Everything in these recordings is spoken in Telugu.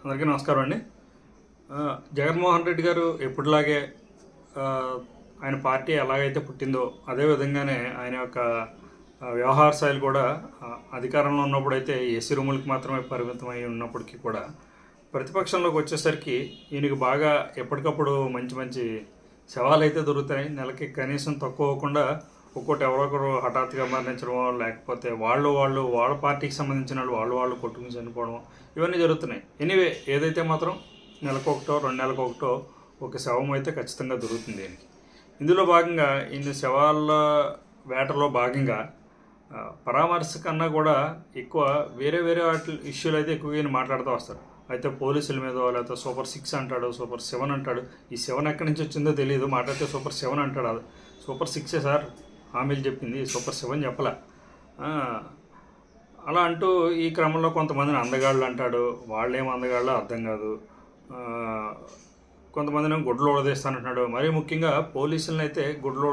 అందరికీ నమస్కారం అండి. జగన్మోహన్ రెడ్డి గారు ఎప్పటిలాగే ఆయన పార్టీ ఎలాగైతే పుట్టిందో అదే విధంగానే ఆయన యొక్క వ్యవహార శైలి కూడా అధికారంలో ఉన్నప్పుడైతే ఏసీ రూములకి మాత్రమే పరిమితమై ఉన్నప్పటికీ కూడా ప్రతిపక్షంలోకి వచ్చేసరికి ఈయనకి బాగా ఎప్పటికప్పుడు మంచి మంచి శవాలు అయితే దొరుకుతాయి. నెలకి కనీసం తక్కువ అవ్వకుండా ఒక్కోటి ఎవరొకరు హఠాత్తుగా మరణించడం, లేకపోతే వాళ్ళ పార్టీకి సంబంధించిన వాళ్ళు కొట్టుకుని చనిపోవడం, ఇవన్నీ జరుగుతున్నాయి. ఎనీవే, ఏదైతే మాత్రం నెలకొకటో 2 నెలలకొకటో ఒక శవం అయితే ఖచ్చితంగా దొరుకుతుంది దీనికి. ఇందులో భాగంగా ఇన్ని శవాల వేటలో భాగంగా పరామర్శ కన్నా కూడా ఎక్కువ వేరే వాటి ఇష్యూలు అయితే ఎక్కువగా మాట్లాడుతూ వస్తారు. అయితే పోలీసుల మీద, లేకపోతే సూపర్ 6 అంటాడు, సూపర్ 7 అంటాడు. ఈ 7 ఎక్కడి నుంచి వచ్చిందో తెలియదు, మాట్లాడితే సూపర్ 7 అంటాడు. అది సూపర్ 6 సార్ హామీలు చెప్పింది, సూపర్ 7 చెప్పలే. అలా అంటూ ఈ క్రమంలో కొంతమందిని అందగాళ్ళు అంటాడు. వాళ్ళేం అందగాళ్ళో అర్థం కాదు. కొంతమందిని గుడ్లు ఓడదీస్తానంటున్నాడు. మరీ ముఖ్యంగా పోలీసులను అయితే గుడ్లు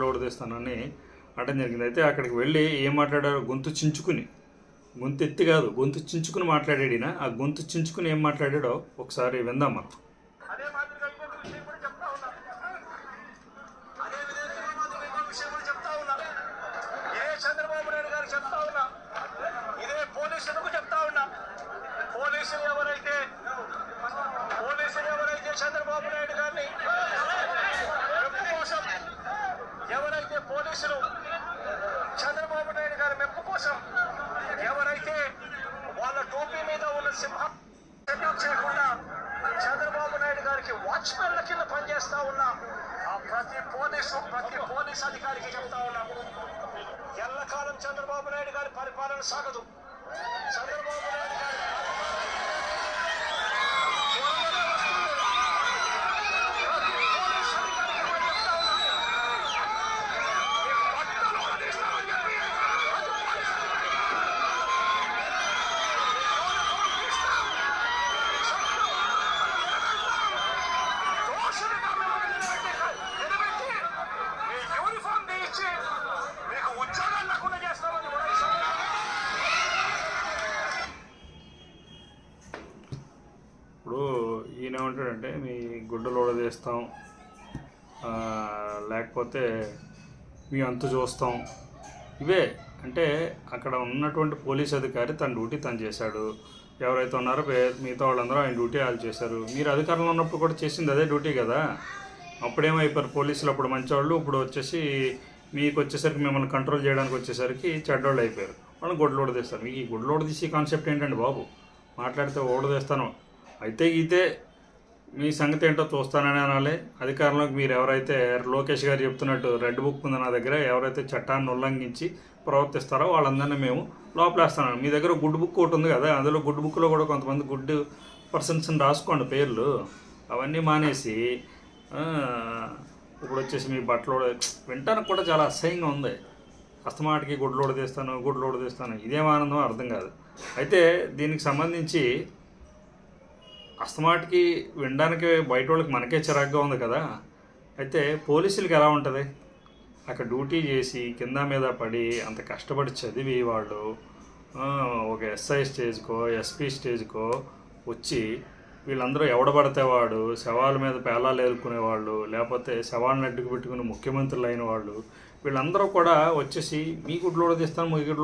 ఓడదీస్తానని అనడం జరిగింది. అయితే అక్కడికి వెళ్ళి ఏం మాట్లాడారు, గొంతు ఎత్తి కాదు, గొంతు చించుకుని మాట్లాడాడు. ఆ గొంతు చించుకుని ఏం మాట్లాడాడో ఒకసారి విందాం మనం. చంద్రబాబు నాయుడు గారిని మెప్పు కోసం, ఎవరైతే పోలీసులు చంద్రబాబు నాయుడు గారి మెప్పు కోసం ఎవరైతే వాళ్ళ టోపీ మీద ఉన్న సింహం చేయకుండా చంద్రబాబు నాయుడు గారికి వాచ్మెన్ల కింద పనిచేస్తా ఉన్నా ప్రతి పోలీస్ అధికారికి చెప్తా ఉన్నా, ఎల్లకాలం చంద్రబాబు నాయుడు గారి పరిపాలన సాగదు. చంద్రబాబు నాయుడు గారి ఇప్పుడు ఈయన ఏమంటాడంటే, మీ గుడ్డలు ఓడదీస్తాం, లేకపోతే మీ అంతు చూస్తాం, ఇవే అంటే అక్కడ ఉన్నటువంటి పోలీస్ అధికారి తన డ్యూటీ తను చేశాడు. ఎవరైతే ఉన్నారో మిగతా వాళ్ళందరూ ఆయన డ్యూటీ వాళ్ళు చేశారు. మీరు అధికారంలో ఉన్నప్పుడు కూడా చేసింది అదే డ్యూటీ కదా. అప్పుడేమైపోయారు పోలీసులు, అప్పుడు మంచివాళ్ళు, ఇప్పుడు వచ్చేసి మీకు వచ్చేసరికి మిమ్మల్ని కంట్రోల్ చేయడానికి వచ్చేసరికి చెడ్డోళ్ళు అయిపోయారు. వాళ్ళని గుడ్లు ఓడదీస్తారు. మీకు ఈ గుడ్లు ఓడదీసే కాన్సెప్ట్ ఏంటండి బాబు? మాట్లాడితే ఓడదీస్తాను అయితే మీ సంగతి ఏంటో చూస్తానని అనాలి. అధికారంలోకి మీరు ఎవరైతే లోకేష్ గారు చెప్తున్నట్టు రెడ్ బుక్ ఉంది నా దగ్గర, ఎవరైతే చట్టాన్ని ఉల్లంఘించి ప్రవర్తిస్తారో వాళ్ళందరినీ మేము లోపలేస్తాను. మీ దగ్గర గుడ్ బుక్ ఒకటి ఉంది కదా, అందులో గుడ్ బుక్లో కూడా కొంతమంది గుడ్ పర్సన్స్ని రాసుకోండి పేర్లు. అవన్నీ మానేసి ఇప్పుడు వచ్చేసి మీ బట్టలు వింటానికి కూడా చాలా అసహ్యంగా ఉంది. అస్తమాటికి గుడ్లు ఓడదీస్తాను, ఇదేం ఆనందం అర్థం కాదు. అయితే దీనికి సంబంధించి అస్తమాటికి వినడానికి బయట వాళ్ళకి మనకే చిరాగ్గా ఉంది కదా. అయితే పోలీసులకి ఎలా ఉంటుంది? అక్కడ డ్యూటీ చేసి కింద మీద పడి అంత కష్టపడి చదివి వాళ్ళు ఒక ఎస్ఐ స్టేజ్కో ఎస్పీ స్టేజ్కో వచ్చి వీళ్ళందరూ ఎవడబడితే వాడు శవాల మీద పేలాలు ఏరుకునేవాళ్ళు, లేకపోతే శవాలను అడ్డుకు పెట్టుకుని ముఖ్యమంత్రులు అయిన వాళ్ళు, వీళ్ళందరూ కూడా వచ్చేసి మీ గుడ్లు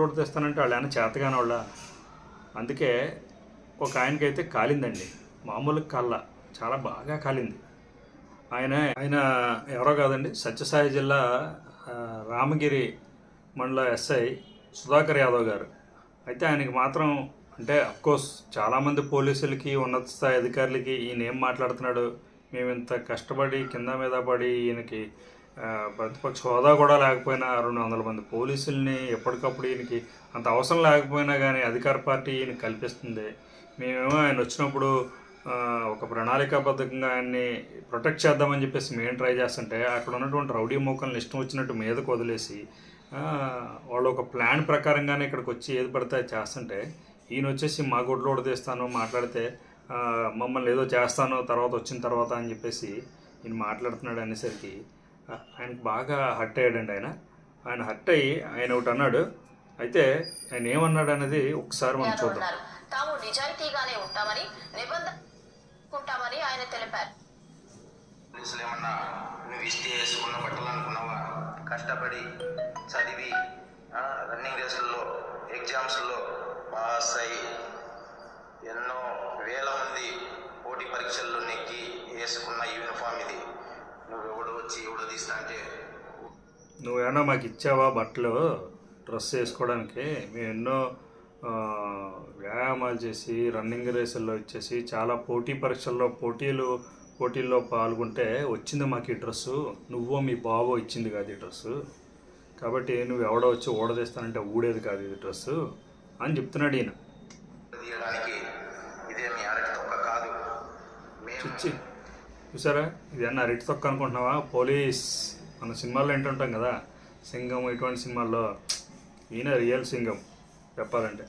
ఓడదీస్తానంటే వాళ్ళు ఏమైనా చేతగానే వాళ్ళ. అందుకే ఒక ఆయనకైతే కాలిందండి, మామూలు కాళ్ళ, చాలా బాగా కాలింది. ఆయన ఎవరో కాదండి, సత్యసాయి జిల్లా రామగిరి మండల ఎస్ఐ సుధాకర్ యాదవ్ గారు. అయితే ఆయనకి మాత్రం అంటే అఫ్కోర్స్ చాలామంది పోలీసులకి, ఉన్నత స్థాయి అధికారులకి ఈయన ఏం మాట్లాడుతున్నాడు, మేము ఇంత కష్టపడి కింద మీద పడి ఈయనకి ప్రతిపక్ష హోదా కూడా లేకపోయినా 200 మంది పోలీసుల్ని ఎప్పటికప్పుడు ఈయనకి అంత అవసరం లేకపోయినా కానీ అధికార పార్టీ ఈయన కల్పిస్తుంది. మేమేమో ఆయన వచ్చినప్పుడు ఒక ప్రణాళికాబద్ధంగా ఆయన్ని ప్రొటెక్ట్ చేద్దామని చెప్పేసి మేము ట్రై చేస్తుంటే అక్కడ ఉన్నటువంటి రౌడీ మోకల్ని ఇష్టం వచ్చినట్టు మీదకు వదిలేసి వాళ్ళు ఒక ప్లాన్ ప్రకారంగానే ఇక్కడికి వచ్చి ఏది పడితే అది చేస్తుంటే ఈయన వచ్చేసి మా గుడ్లు ఓడదీస్తాను మాట్లాడితే మమ్మల్ని ఏదో చేస్తాను వచ్చిన తర్వాత అని చెప్పేసి ఈయన మాట్లాడుతున్నాడు అనేసరికి ఆయనకు బాగా హర్ట్ అయ్యాడండి. ఆయన హర్ట్ అయ్యి ఆయన ఒకటి అన్నాడు. అయితే ఆయన ఏమన్నాడు అనేది ఒకసారి మనం చూద్దాం. తాము నిజాయితీగానే ఉంటామని నిబంధనకుంటామని ఆయన తెలిపారు. పోలీసులు ఏమన్నా నువ్వు ఇస్తే వేసుకున్న బట్టలు అనుకున్నావా? కష్టపడి చదివి రన్నింగ్ రేసుల్లో ఎగ్జామ్స్లో పాస్ అయ్యి ఎన్నో వేల మంది పోటీ పరీక్షల్లో నెక్కి వేసుకున్న యూనిఫామ్ ఇది. నువ్వు ఎవడు వచ్చి ఎవడు తీస్తా అంటే నువ్వేమన్నా మాకు ఇచ్చావా బట్టలు డ్రెస్ వేసుకోవడానికి? మేము ఎన్నో వ్యాయామాలు చేసి రన్నింగ్ రేసుల్లో ఇచ్చేసి చాలా పోటీ పరీక్షల్లో పోటీల్లో పాల్గొంటే వచ్చింది మాకు ఈ డ్రెస్సు. నువ్వో మీ బావో ఇచ్చింది కాదు ఈ డ్రెస్సు. కాబట్టి నువ్వు ఎవడో వచ్చి ఓడదీస్తానంటే ఊడేది కాదు ఇది డ్రెస్సు అని చెప్తున్నాడు ఈయన. తీయడానికి ఇదేమి అరటి తొక్క కాదు. చిచ్చి చూసారా, ఇదన్నా అరటి తొక్క అనుకుంటున్నావా? పోలీస్ మన సినిమాల్లో ఏంటుంటాం కదా, సింగం ఇటువంటి సినిమాల్లో ఈయన రియల్ సింగం చెప్పాలంటే.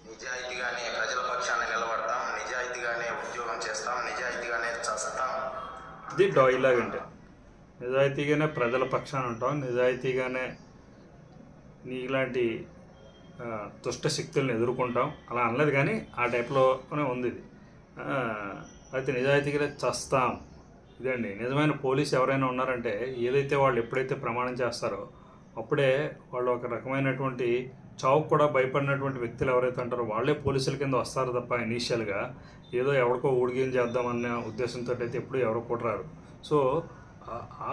నిజాయితీగానే ప్రజల పక్షాన నిలబడతాం, నిజాయితీగానే ఉద్యోగం చేస్తాం, నిజాయితీగానే చేస్తాం. ఇది డైలాగ్ అంటే నిజాయితీగానే ప్రజల పక్షాన ఉంటాం, నిజాయితీగానే నీలాంటి దుష్ట శక్తులను ఎదుర్కొంటాం అలా అనలేదు, కానీ ఆ టైప్లోనే ఉంది ఇది. అయితే నిజాయితీగానే చస్తాం ఇదండి. నిజమైన పోలీసు ఎవరైనా ఉన్నారంటే ఏదైతే వాళ్ళు ఎప్పుడైతే ప్రమాణం చేస్తారో అప్పుడే వాళ్ళు ఒక రకమైనటువంటి చావుకు కూడా భయపడినటువంటి వ్యక్తులు ఎవరైతే ఉంటారో వాళ్ళే పోలీసుల కింద వస్తారు తప్ప ఇనీషియల్గా ఏదో ఎవరికో ఊడిగేం చేద్దామన్న ఉద్దేశంతో అయితే ఎప్పుడు ఎవరో కొట్టరారు. సో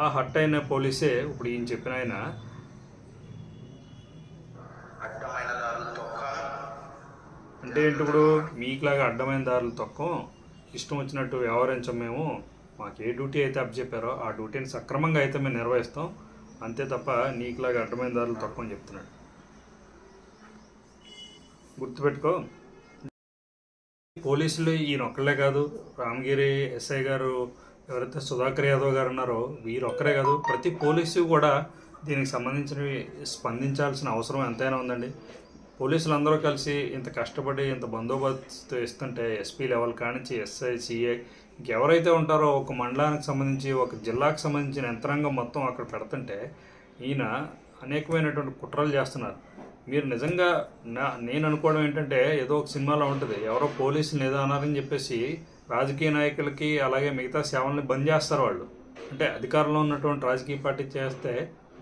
ఆ హట్ అయిన పోలీసే ఇప్పుడు ఈయన చెప్పిన ఆయన అంటే ఏంటి, ఇప్పుడు మీకులాగా అడ్డమైన దారులు తొక్కం, ఇష్టం వచ్చినట్టు వ్యవహరించం మేము. మాకు ఏ డ్యూటీ అయితే అప్పచెప్పారో ఆ డ్యూటీని సక్రమంగా అయితే మేము నిర్వహిస్తాం, అంతే తప్ప నీకులాగా అడ్డమైన దారులు తక్కువ అని చెప్తున్నాడు. గుర్తుపెట్టుకో, పోలీసులు ఈయన ఒక్కళ్ళే కాదు, రామగిరి ఎస్ఐ గారు ఎవరైతే సుధాకర్ యాదవ్ గారు ఉన్నారో వీరొక్కరే కాదు, ప్రతి పోలీసు కూడా దీనికి సంబంధించినవి స్పందించాల్సిన అవసరం ఎంతైనా ఉందండి. పోలీసులు అందరూ కలిసి ఇంత కష్టపడి ఇంత బందోబస్తు ఇస్తుంటే ఎస్పీ లెవెల్ కానించి ఎస్ఐ సిఐ ఇంకెవరైతే ఉంటారో ఒక మండలానికి సంబంధించి ఒక జిల్లాకు సంబంధించిన యంత్రాంగం మొత్తం అక్కడ పెడుతుంటే ఈయన అనేకమైనటువంటి కుట్రలు చేస్తున్నారు. మీరు నిజంగా నేను అనుకోవడం ఏంటంటే ఏదో ఒక సినిమాలో ఉంటుంది, ఎవరో పోలీసులు ఏదో అన్నారని చెప్పేసి రాజకీయ నాయకులకి అలాగే మిగతా సేవల్ని బంద్ చేస్తారు వాళ్ళు. అంటే అధికారంలో ఉన్నటువంటి రాజకీయ పార్టీ చేస్తే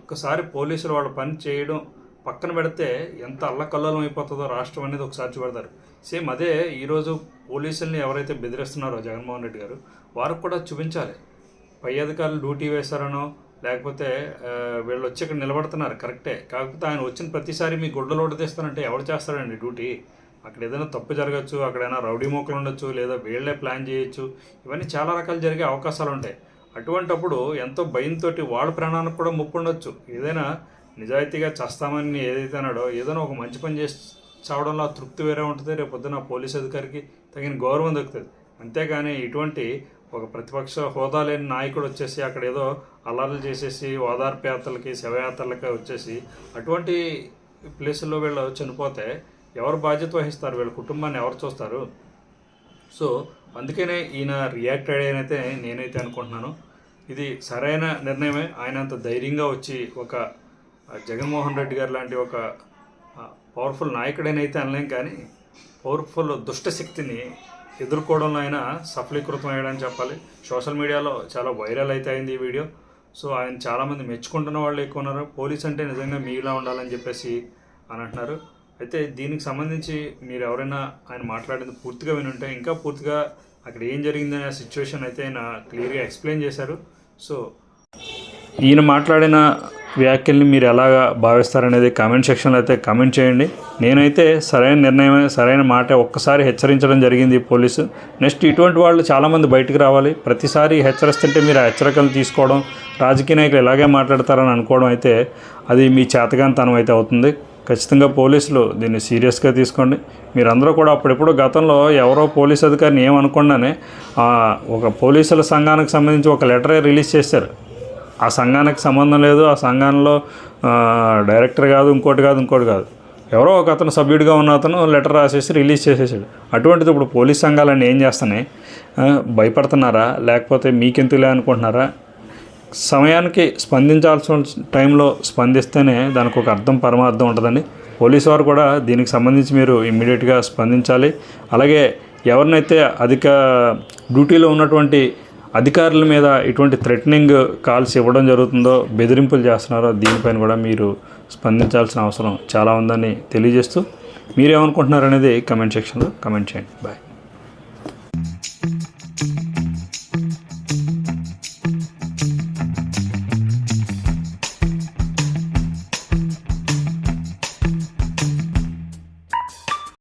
ఒక్కసారి పోలీసులు వాళ్ళ పని చేయడం పక్కన పెడితే ఎంత అల్లకల్లోలం అయిపోతుందో రాష్ట్రం అనేది ఒకసారి చూపెడతారు. సేమ్ అదే ఈరోజు పోలీసుల్ని ఎవరైతే బెదిరిస్తున్నారో జగన్మోహన్ రెడ్డి గారు వారికి కూడా చూపించాలి. పై అధికారులు డ్యూటీ వేశారనో లేకపోతే వీళ్ళు వచ్చి ఇక్కడ నిలబడుతున్నారు కరెక్టే, కాకపోతే ఆయన వచ్చిన ప్రతిసారి మీ గుడ్డలు ఓడదీస్తానంటే ఎవరు చేస్తారండి డ్యూటీ? అక్కడ ఏదైనా తప్పు జరగచ్చు, అక్కడైనా రౌడీ మోకలు ఉండొచ్చు, లేదా వీళ్ళే ప్లాన్ చేయొచ్చు, ఇవన్నీ చాలా రకాలు జరిగే అవకాశాలు ఉంటాయి. అటువంటప్పుడు ఎంతో భయంతో వాళ్ళ ప్రాణానికి కూడా ముప్పు ఉండొచ్చు. ఏదైనా నిజాయితీగా చేస్తామని ఏదైతే అన్నాడో ఏదైనా ఒక మంచి పని చేసి చావడంలో ఆ తృప్తి వేరే ఉంటుంది, రేపు పొద్దున పోలీస్ అధికారికి తగిన గౌరవం దొరుకుతుంది. అంతేగాని ఇటువంటి ఒక ప్రతిపక్ష హోదా లేని నాయకుడు వచ్చేసి అక్కడ ఏదో అల్లర్లు చేసేసి ఓదార్పు యాత్రలకి శవయాత్రలకి వచ్చేసి అటువంటి ప్లేసుల్లో వీళ్ళు చనిపోతే ఎవరు బాధ్యత వహిస్తారు? వీళ్ళ కుటుంబాన్ని ఎవరు చూస్తారు? సో అందుకనే ఈయన రియాక్ట్ అయ్యానైతే నేనైతే అనుకుంటున్నాను. ఇది సరైన నిర్ణయమే. ఆయన అంత ధైర్యంగా వచ్చి ఒక జగన్మోహన్ రెడ్డి గారు లాంటి ఒక పవర్ఫుల్ నాయకుడైనైతే అనలేం, కానీ పవర్ఫుల్ దుష్టశక్తిని ఎదుర్కోవడంలో ఆయన సఫలీకృతం అయ్యాడని చెప్పాలి. సోషల్ మీడియాలో చాలా వైరల్ అయితే అయింది ఈ వీడియో. సో ఆయన చాలామంది మెచ్చుకుంటున్న వాళ్ళు ఎక్కువ ఉన్నారు. పోలీస్ అంటే నిజంగా మీలా ఉండాలని చెప్పేసి అని అంటున్నారు. అయితే దీనికి సంబంధించి మీరు ఎవరైనా ఆయన మాట్లాడింది పూర్తిగా వినుంటే ఇంకా పూర్తిగా అక్కడ ఏం జరిగిందనే సిచ్యువేషన్ అయితే ఆయన క్లియర్గా ఎక్స్ప్లెయిన్ చేశారు. సో ఈయన మాట్లాడిన వ్యాఖ్యల్ని మీరు ఎలాగా భావిస్తారనేది కామెంట్ సెక్షన్లో అయితే కామెంట్ చేయండి. నేనైతే సరైన నిర్ణయమే, సరైన మాట ఒక్కసారి హెచ్చరించడం జరిగింది పోలీసు. నెక్స్ట్ ఇటువంటి వాళ్ళు చాలామంది బయటకు రావాలి. ప్రతిసారి హెచ్చరిస్తుంటే మీరు ఆ హెచ్చరికలు తీసుకోవడం, రాజకీయ నాయకులు ఇలాగే మాట్లాడతారని అనుకోవడం అయితే అది మీ చేతగానితనం అయితే అవుతుంది. ఖచ్చితంగా పోలీసులు దీన్ని సీరియస్గా తీసుకోండి. మీరందరూ కూడా అప్పుడెప్పుడు గతంలో ఎవరో పోలీస్ అధికారిని ఏమనుకుండానే ఒక పోలీసుల సంఘానికి సంబంధించి ఒక లెటరే రిలీజ్ చేశారు. ఆ సంఘానికి సంబంధం లేదు, ఆ సంఘంలో డైరెక్టర్ కాదు, ఇంకోటి కాదు, ఎవరో ఒక అతను సభ్యుడిగా ఉన్న అతను లెటర్ రాసేసి రిలీజ్ చేసేసాడు. అటువంటిది ఇప్పుడు పోలీస్ సంఘాలన్నీ ఏం చేస్తున్నాయి? భయపడుతున్నారా లేకపోతే మీకెందుకులే అనుకుంటున్నారా? సమయానికి స్పందించాల్సిన టైంలో స్పందిస్తేనే దానికి ఒక అర్థం పరమార్థం ఉంటుందండి. పోలీసు వారు కూడా దీనికి సంబంధించి మీరు ఇమ్మీడియట్గా స్పందించాలి. అలాగే ఎవరినైతే అధిక డ్యూటీలో ఉన్నటువంటి అధికారుల మీద ఇటువంటి థ్రెటనింగ్ కాల్స్ ఇవ్వడం జరుగుతుందో, బెదిరింపులు చేస్తున్నారో దీనిపైన కూడా మీరు స్పందించాల్సిన అవసరం చాలా ఉందని తెలియజేస్తూ మీరేమనుకుంటున్నారనేది కమెంట్ సెక్షన్లో కమెంట్ చేయండి. బాయ్.